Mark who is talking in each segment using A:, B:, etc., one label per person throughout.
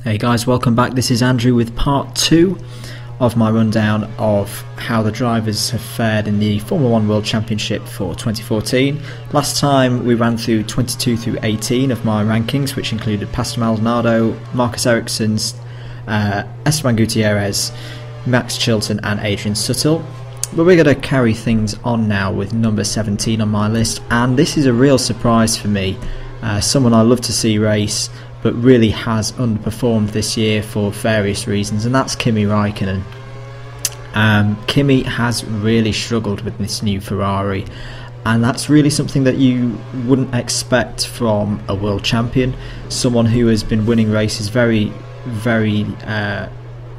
A: Hey guys, welcome back. This is Andrew with part 2 of my rundown of how the drivers have fared in the Formula 1 World Championship for 2014. Last time we ran through 22 through 18 of my rankings, which included Pastor Maldonado, Marcus Ericsson, Esteban Gutierrez, Max Chilton and Adrian Sutil. But we're going to carry things on now with number 17 on my list, and this is a real surprise for me. Someone I love to see race, but really has underperformed this year for various reasons, and that's Kimi Raikkonen. Kimi has really struggled with this new Ferrari, and that's really something that you wouldn't expect from a world champion, someone who has been winning races very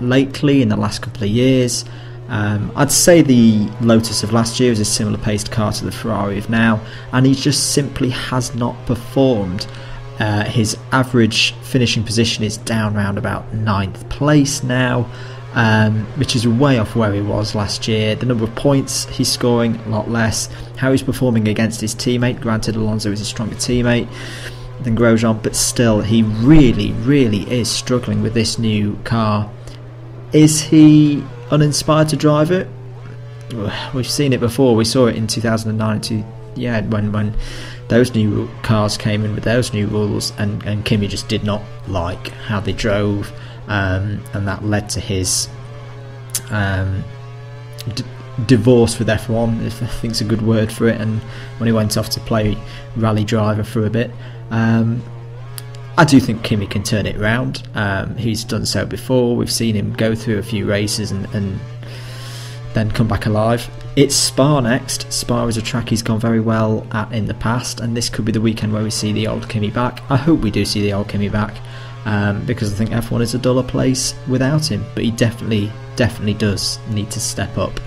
A: lately in the last couple of years. I'd say the Lotus of last year is a similar paced car to the Ferrari of now, and he just simply has not performed. His average finishing position is down around about 9th place now, which is way off where he was last year. The number of points he's scoring, a lot less. How he's performing against his teammate, granted Alonso is a stronger teammate than Grosjean, but still he really is struggling with this new car. Is he uninspired to drive it? We've seen it before. We saw it in 2009 when those new cars came in with those new rules, and Kimi just did not like how they drove, and that led to his divorce with F1, if I think's a good word for it, and when he went off to play rally driver for a bit. I do think Kimi can turn it around. He's done so before. We've seen him go through a few races and then come back alive. It's Spa next. Spa is a track he's gone very well at in the past, and this could be the weekend where we see the old Kimi back. I hope we do see the old Kimi back, because I think F1 is a duller place without him, but he definitely does need to step up.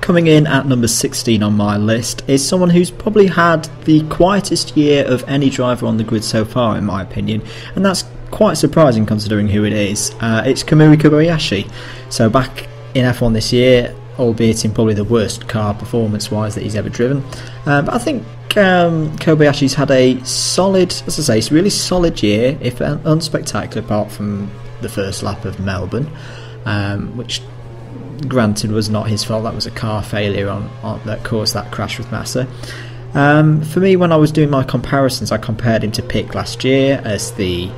A: Coming in at number 16 on my list is someone who's probably had the quietest year of any driver on the grid so far, in my opinion, and that's quite surprising considering who it is. It's Kamui Kobayashi. So back in F1 this year, albeit in probably the worst car performance-wise that he's ever driven, but I think Kobayashi's had a solid, as I say, really solid year, if unspectacular, apart from the first lap of Melbourne, which granted was not his fault. That was a car failure on that caused that crash with Massa. For me, when I was doing my comparisons, I compared him to Pick last year as the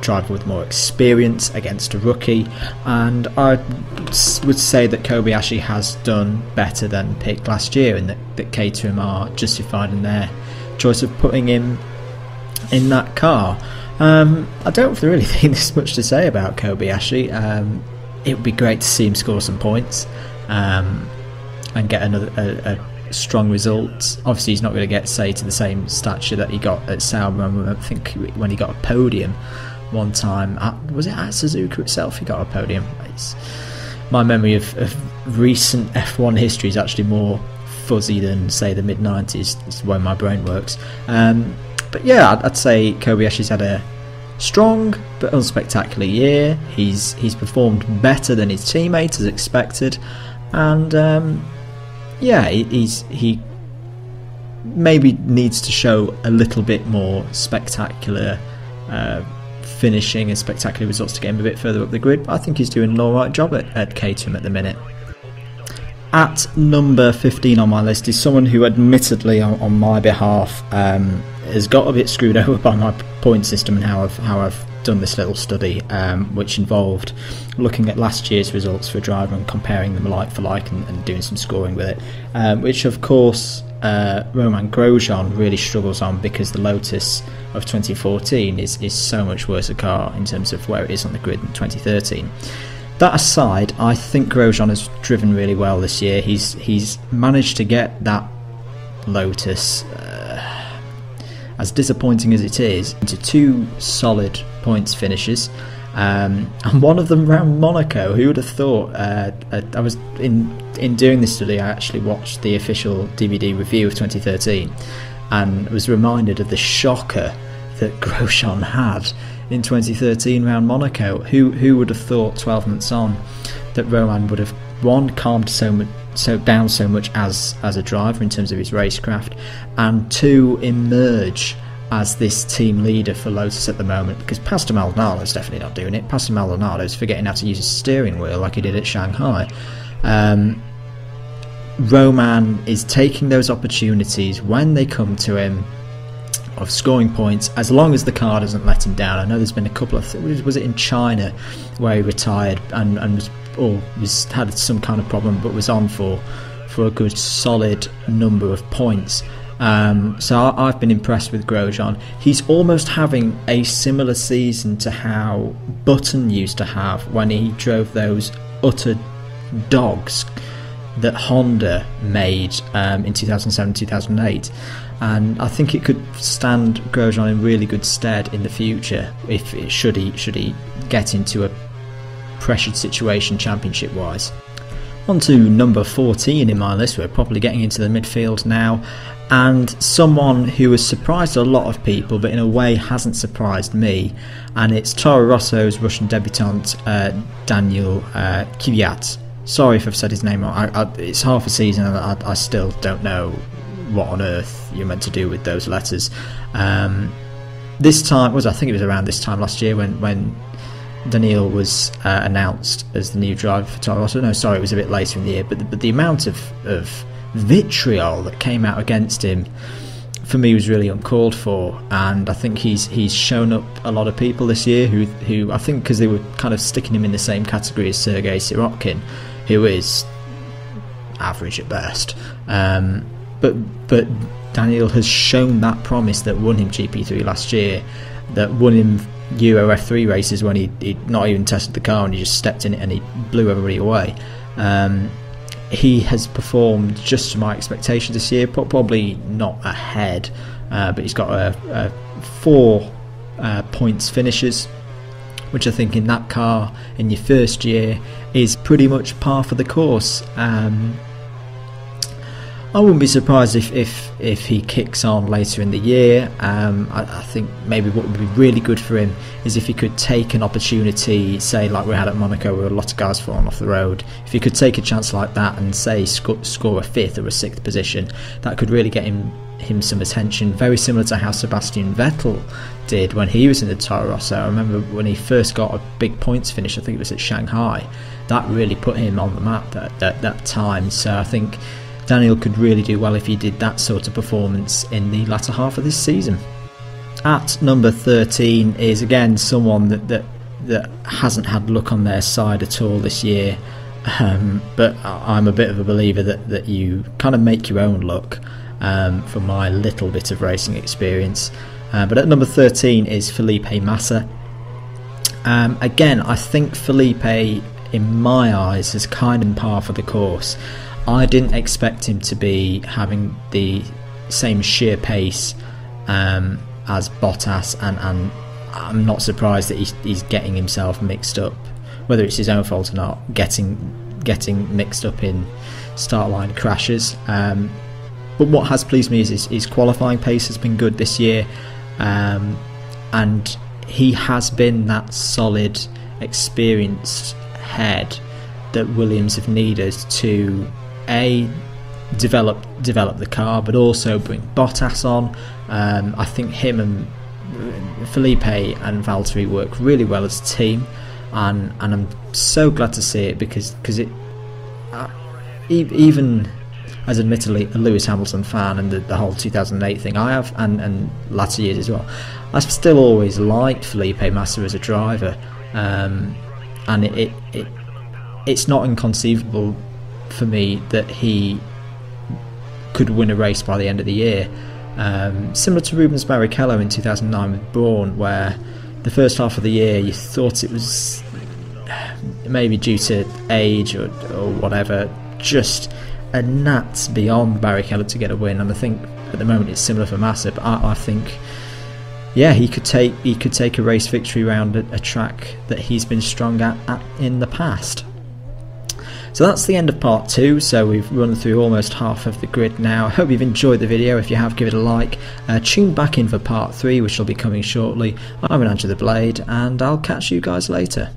A: driver with more experience against a rookie, and I would say that Kobayashi has done better than Pick last year, and that K2M are justified in their choice of putting him in that car. I don't really think there's much to say about Kobayashi. It would be great to see him score some points and get a strong result. Obviously he's not going to get, say, to the same stature that he got at Sauber. I think when he got a podium one time, was it at Suzuka itself he got a podium? My memory of recent F1 history is actually more fuzzy than, say, the mid-90s. It's the way my brain works. But yeah, I'd say Kobayashi's had a strong but unspectacular year. He's performed better than his teammates as expected, and he maybe needs to show a little bit more spectacular finishing and spectacular results to get him a bit further up the grid, but I think he's doing an alright job at K2M at the minute. At number 15 on my list is someone who admittedly on my behalf has got a bit screwed over by my point system and how I've done this little study, which involved looking at last year's results for a driver and comparing them like for like and doing some scoring with it, which of course Romain Grosjean really struggles on, because the Lotus of 2014 is so much worse a car in terms of where it is on the grid than 2013. That aside, I think Grosjean has driven really well this year. He's managed to get that Lotus, as disappointing as it is, into 2 solid points finishes, and one of them around Monaco. Who would have thought? I was in doing this study, I actually watched the official DVD review of 2013 and was reminded of the shocker that Grosjean had in 2013 around Monaco. Who would have thought 12 months on that Romain would have, one, calmed down so much as a driver in terms of his racecraft, and two, emerge as this team leader for Lotus at the moment, because Pastor Maldonado's definitely not doing it. Pastor Maldonado's forgetting how to use his steering wheel like he did at Shanghai. Roman is taking those opportunities when they come to him of scoring points, as long as the car doesn't let him down. I know there's been a couple of was it in China where he retired and had some kind of problem, but was on for a good solid number of points. So I've been impressed with Grosjean. He's almost having a similar season to how Button used to have when he drove those utter dogs that Honda made in 2007-2008, and I think it could stand Grosjean in really good stead in the future should he get into a pressured situation championship wise. On to number 14 in my list. We're probably getting into the midfield now, and someone who has surprised a lot of people but in a way hasn't surprised me, and it's Toro Rosso's Russian debutant Daniil Kvyat. Sorry if I've said his name wrong. It's half a season and I still don't know what on earth you're meant to do with those letters. This time, I think it was around this time last year when Daniil was announced as the new driver for Toro Rosso. No, sorry, it was a bit later in the year. But the amount of vitriol that came out against him, for me, was really uncalled for. And I think he's shown up a lot of people this year who I think, because they were kind of sticking him in the same category as Sergei Sirotkin, who is average at best. But Daniil has shown that promise that won him GP3 last year, that won him Euro F3 races when he'd not even tested the car and he just stepped in it and he blew everybody away. He has performed just to my expectations this year, probably not ahead, but he's got 4 points finishes, which I think in that car in your first year is pretty much par for the course. I wouldn't be surprised if he kicks on later in the year. I think maybe what would be really good for him is if he could take an opportunity, say like we had at Monaco with a lot of guys falling off the road. If he could take a chance like that and say score a 5th or a 6th position, that could really get him some attention. Very similar to how Sebastian Vettel did when he was in the Toro Rosso. I remember when he first got a big points finish, I think it was at Shanghai, that really put him on the map at that time. So I think Daniil could really do well if he did that sort of performance in the latter half of this season. At number 13 is again someone that hasn't had luck on their side at all this year, but I'm a bit of a believer that you kind of make your own luck from my little bit of racing experience. But at number 13 is Felipe Massa. Again, I think Felipe, in my eyes, has kind of par for the course. I didn't expect him to be having the same sheer pace as Bottas, and I'm not surprised that he's getting himself mixed up, whether it's his own fault or not, getting mixed up in start line crashes. But what has pleased me is his qualifying pace has been good this year, and he has been that solid, experienced head that Williams have needed to develop the car, but also bring Bottas on. I think him and Felipe and Valtteri work really well as a team, and I'm so glad to see it because it even as admittedly a Lewis Hamilton fan and the whole 2008 thing I have, and latter years as well, I've still always liked Felipe Massa as a driver, and it's not inconceivable for me that he could win a race by the end of the year, similar to Rubens Barrichello in 2009 with Brawn, where the first half of the year you thought it was maybe due to age or whatever, just a gnat beyond Barrichello to get a win. And I think at the moment it's similar for Massa, but I think he could take a race victory around a track that he's been strong at in the past. So that's the end of part 2, so we've run through almost half of the grid now. I hope you've enjoyed the video. If you have, give it a like. Tune back in for part 3, which will be coming shortly. I'm Andrew the Blade, and I'll catch you guys later.